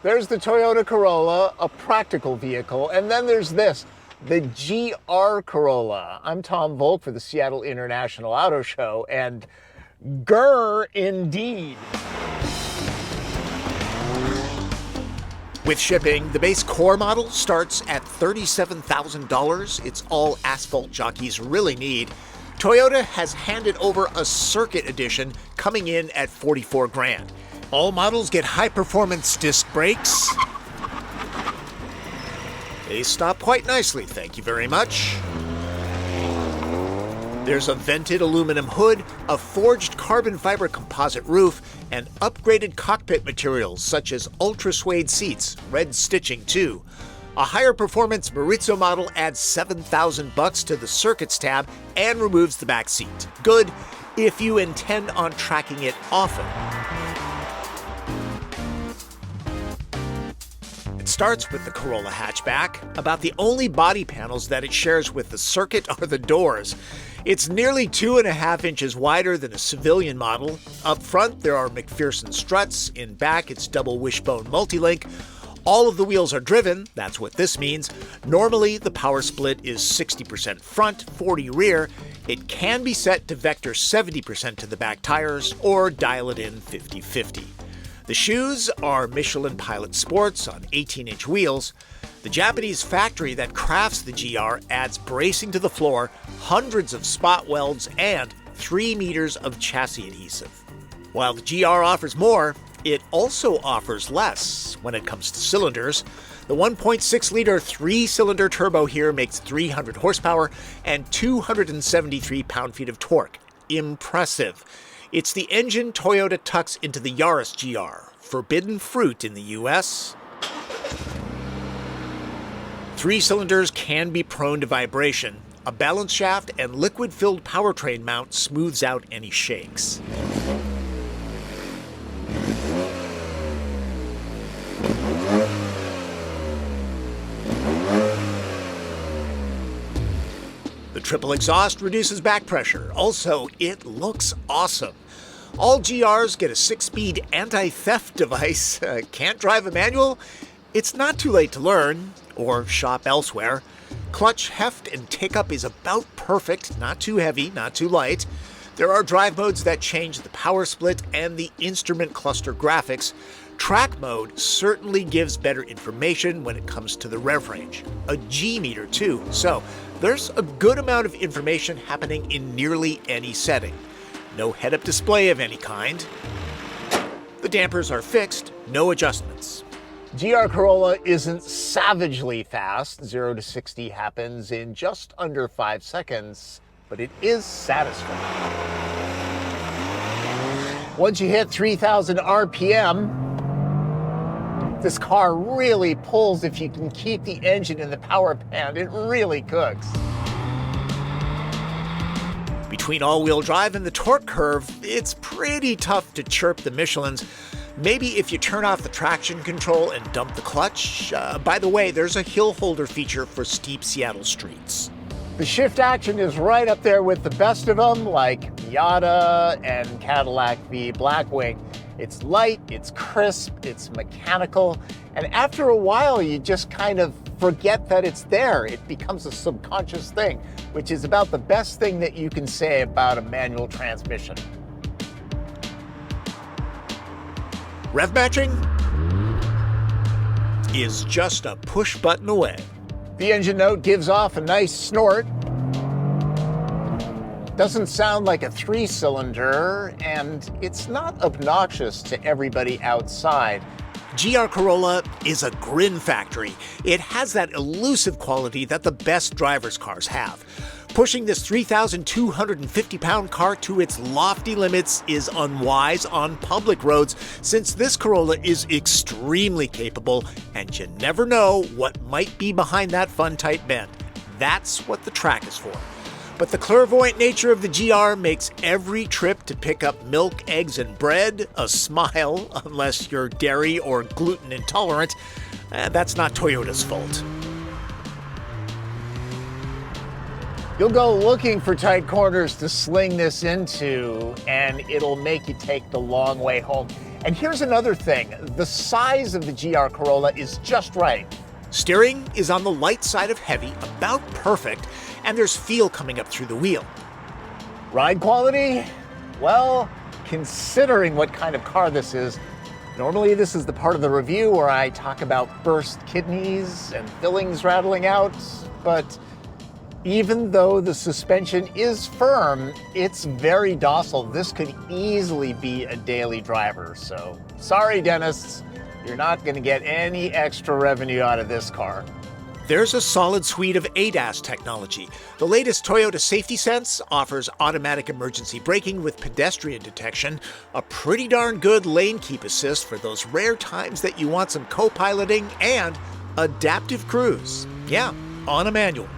There's the Toyota Corolla, a practical vehicle, and then there's this, the GR Corolla. I'm Tom Voelk for the Seattle International Auto Show, and grr indeed. With shipping, the base core model starts at $37,000. It's all asphalt jockeys really need. Toyota has handed over a circuit edition coming in at $44 grand. All models get high-performance disc brakes. They stop quite nicely, thank you very much. There's a vented aluminum hood, a forged carbon fiber composite roof, and upgraded cockpit materials such as ultra-suede seats, red stitching too. A higher performance Maurizio model adds $7,000 to the circuits tab and removes the back seat. Good if you intend on tracking it often. It starts with the Corolla hatchback. About the only body panels that it shares with the circuit are the doors. It's nearly 2.5 inches wider than a civilian model. Up front, there are McPherson struts. In back, it's double wishbone multi-link. All of the wheels are driven, that's what this means. Normally, the power split is 60% front, 40 rear. It can be set to vector 70% to the back tires or dial it in 50-50. The shoes are Michelin Pilot Sports on 18-inch wheels. The Japanese factory that crafts the GR adds bracing to the floor, hundreds of spot welds, and 3 meters of chassis adhesive. While the GR offers more, it also offers less when it comes to cylinders. The 1.6-liter 3-cylinder turbo here makes 300 horsepower and 273 pound-feet of torque. Impressive. It's the engine Toyota tucks into the Yaris GR, forbidden fruit in the US. 3 cylinders can be prone to vibration. A balance shaft and liquid-filled powertrain mount smooths out any shakes. The triple exhaust reduces back pressure. Also, it looks awesome. All GRs get a 6-speed anti-theft device. Can't drive a manual? It's not too late to learn, or shop elsewhere. Clutch heft and take-up is about perfect, not too heavy, not too light. There are drive modes that change the power split and the instrument cluster graphics. Track mode certainly gives better information when it comes to the rev range. A G meter too, so there's a good amount of information happening in nearly any setting. No head-up display of any kind. The dampers are fixed, no adjustments. GR Corolla isn't savagely fast. 0 to 60 happens in just under 5 seconds, but it is satisfying. Once you hit 3,000 RPM, this car really pulls if you can keep the engine in the power band. It really cooks. Between all-wheel drive and the torque curve, it's pretty tough to chirp the Michelins. Maybe if you turn off the traction control and dump the clutch. By the way, there's a hill holder feature for steep Seattle streets. The shift action is right up there with the best of them, like Miata and Cadillac V Blackwing. It's light, it's crisp, it's mechanical, and after a while you just kind of forget that it's there. It becomes a subconscious thing, which is about the best thing that you can say about a manual transmission. Rev matching is just a push button away. The engine note gives off a nice snort. Doesn't sound like a 3-cylinder, and it's not obnoxious to everybody outside. GR Corolla is a grin factory. It has that elusive quality that the best driver's cars have. Pushing this 3,250-pound car to its lofty limits is unwise on public roads, since this Corolla is extremely capable, and you never know what might be behind that fun tight bend. That's what the track is for. But the clairvoyant nature of the GR makes every trip to pick up milk, eggs, and bread a smile, unless you're dairy or gluten intolerant. That's not Toyota's fault. You'll go looking for tight corners to sling this into, and it'll make you take the long way home. And here's another thing. The size of the GR Corolla is just right. Steering is on the light side of heavy, about perfect, and there's feel coming up through the wheel. Ride quality? Well, considering what kind of car this is, normally this is the part of the review where I talk about burst kidneys and fillings rattling out, but even though the suspension is firm, it's very docile. This could easily be a daily driver. So sorry, dentists, you're not going to get any extra revenue out of this car. There's a solid suite of ADAS technology. The latest Toyota Safety Sense offers automatic emergency braking with pedestrian detection, a pretty darn good lane keep assist for those rare times that you want some co-piloting, and adaptive cruise. Yeah, on a manual.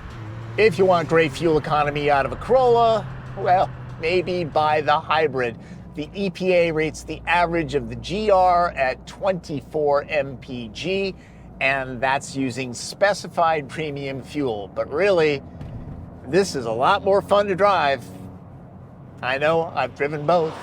If you want great fuel economy out of a Corolla, well, maybe buy the hybrid. The EPA rates the average of the GR at 24 mpg, and that's using specified premium fuel. But really, this is a lot more fun to drive. I know, I've driven both.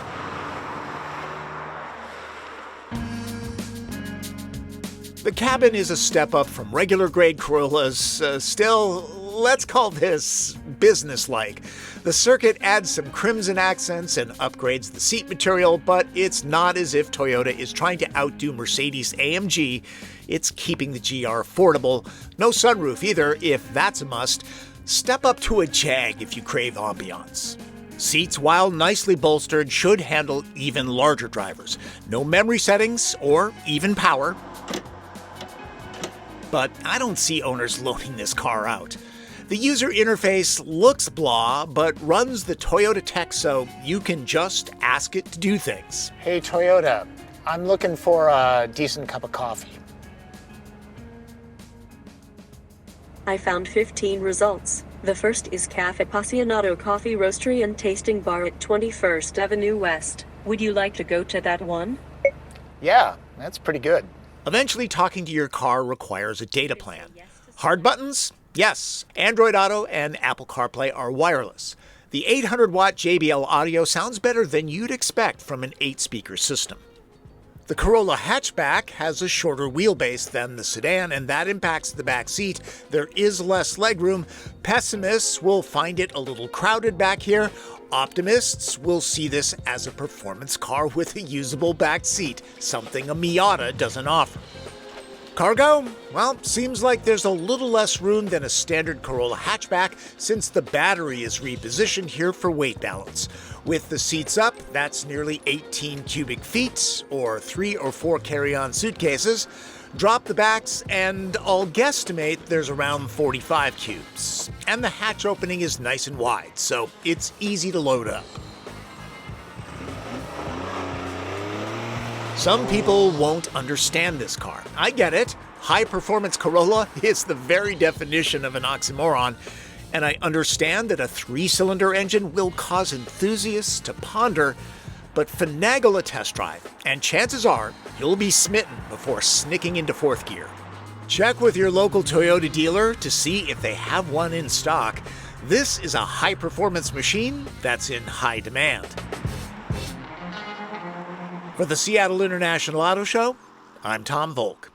The cabin is a step up from regular grade Corollas. Still, let's call this business-like. The Circuit adds some crimson accents and upgrades the seat material, but it's not as if Toyota is trying to outdo Mercedes-AMG. It's keeping the GR affordable. No sunroof either, if that's a must. Step up to a Jag if you crave ambiance. Seats, while nicely bolstered, should handle even larger drivers. No memory settings or even power. But I don't see owners loaning this car out. The user interface looks blah, but runs the Toyota tech so you can just ask it to do things. Hey Toyota, I'm looking for a decent cup of coffee. I found 15 results. The first is Cafe Appassionato Coffee Roastery and Tasting Bar at 21st Avenue West. Would you like to go to that one? Yeah, that's pretty good. Eventually, talking to your car requires a data plan. Hard buttons? Yes. Android Auto and Apple CarPlay are wireless. The 800-watt JBL audio sounds better than you'd expect from an 8-speaker system. The Corolla hatchback has a shorter wheelbase than the sedan, and that impacts the back seat. There is less legroom. Pessimists will find it a little crowded back here. Optimists will see this as a performance car with a usable back seat, something a Miata doesn't offer. Cargo? Well, seems like there's a little less room than a standard Corolla hatchback since the battery is repositioned here for weight balance. With the seats up, that's nearly 18 cubic feet, or 3 or 4 carry-on suitcases. Drop the backs, and I'll guesstimate there's around 45 cubes. And the hatch opening is nice and wide, so it's easy to load up. Some people won't understand this car. I get it. High-performance Corolla is the very definition of an oxymoron, and I understand that a 3-cylinder engine will cause enthusiasts to ponder, but finagle a test drive, and chances are you'll be smitten before snicking into 4th gear. Check with your local Toyota dealer to see if they have one in stock. This is a high-performance machine that's in high demand. For the Seattle International Auto Show, I'm Tom Voelk.